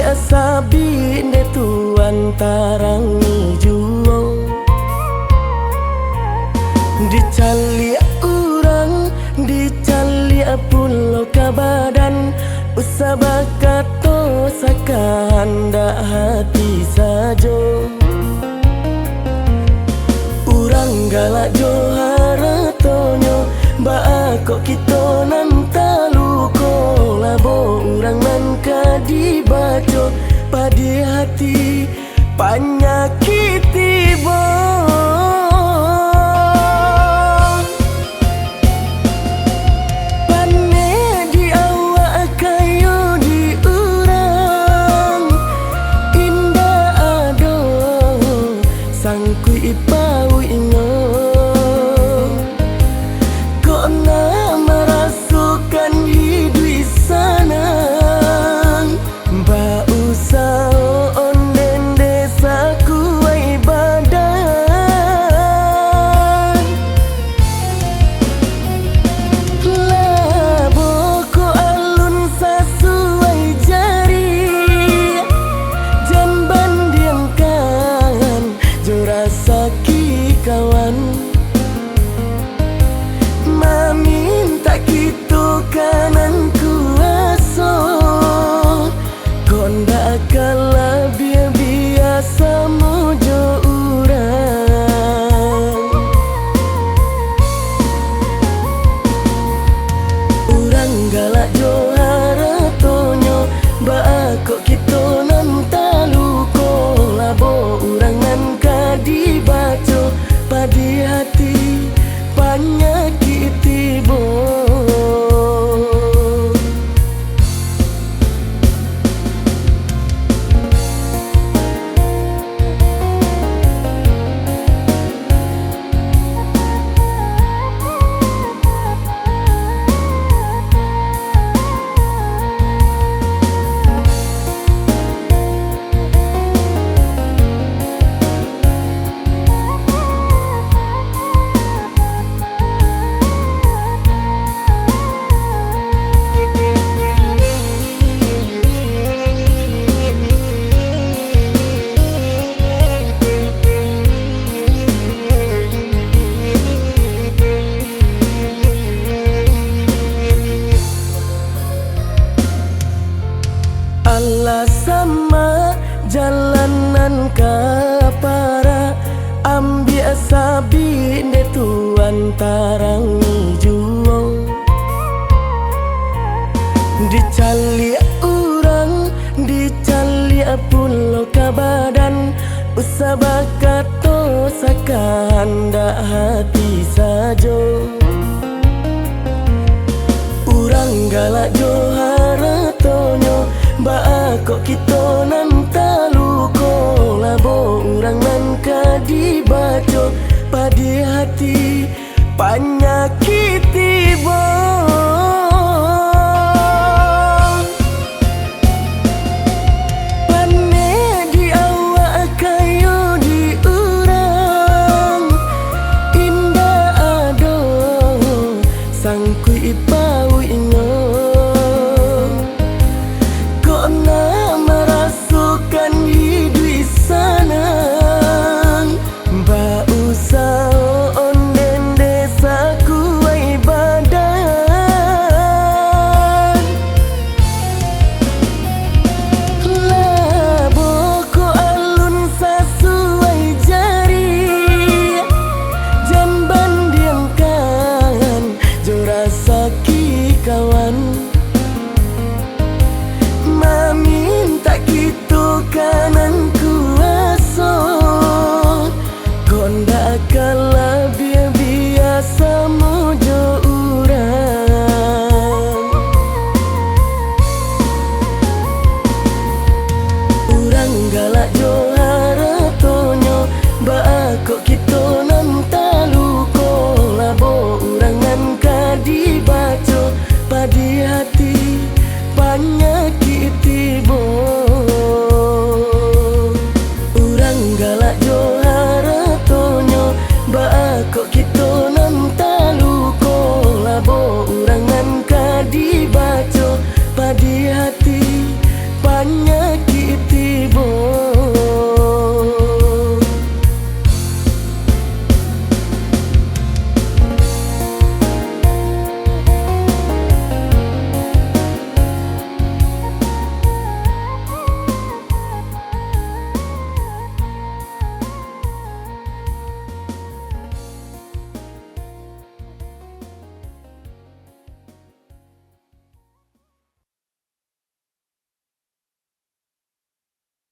biasa binde tuan tarangi juang dicali orang dicali pulau kabadan usah bakato sakanda hati sajo urang galak johara tonyo ba kok kita nan taluko labo urang nan kadibaco padi hati panyakiti bo sangkui ipau ingo kok na merasukan hidup sana ba usah onden desa kuai badan labo ko alun sesuai jari jan bandiangkan rasa ki kawan maminta gitu kanan kuaso konda kala biasa mojo urang galak johara tonyo ba kok kita nan taluko labo urang nan dibaco padi hati panyakiti bo Allah sama jalanan kapara ambil sabi de tuan tarangi juang dicali orang dicali pulau kabadan usah bakato sakanda hati sajo urang galak johara tonyo ba kok kita nan taluko labo urang nan kadibaco padi hati panyakiti bo pane di awak kayu di urang indah ado sangkui ipau ingo na merasukan hidup sana ba usah onden desa kuai badan labo ko alun sesuai jari jan bandiangkan jo rasa ki kawan maminta gitu kanan kuaso konda kala biasa mojo urang galak johara tonyo ba kok kita nan taluko labo urang nan kadibaco padi hati panyakiti bo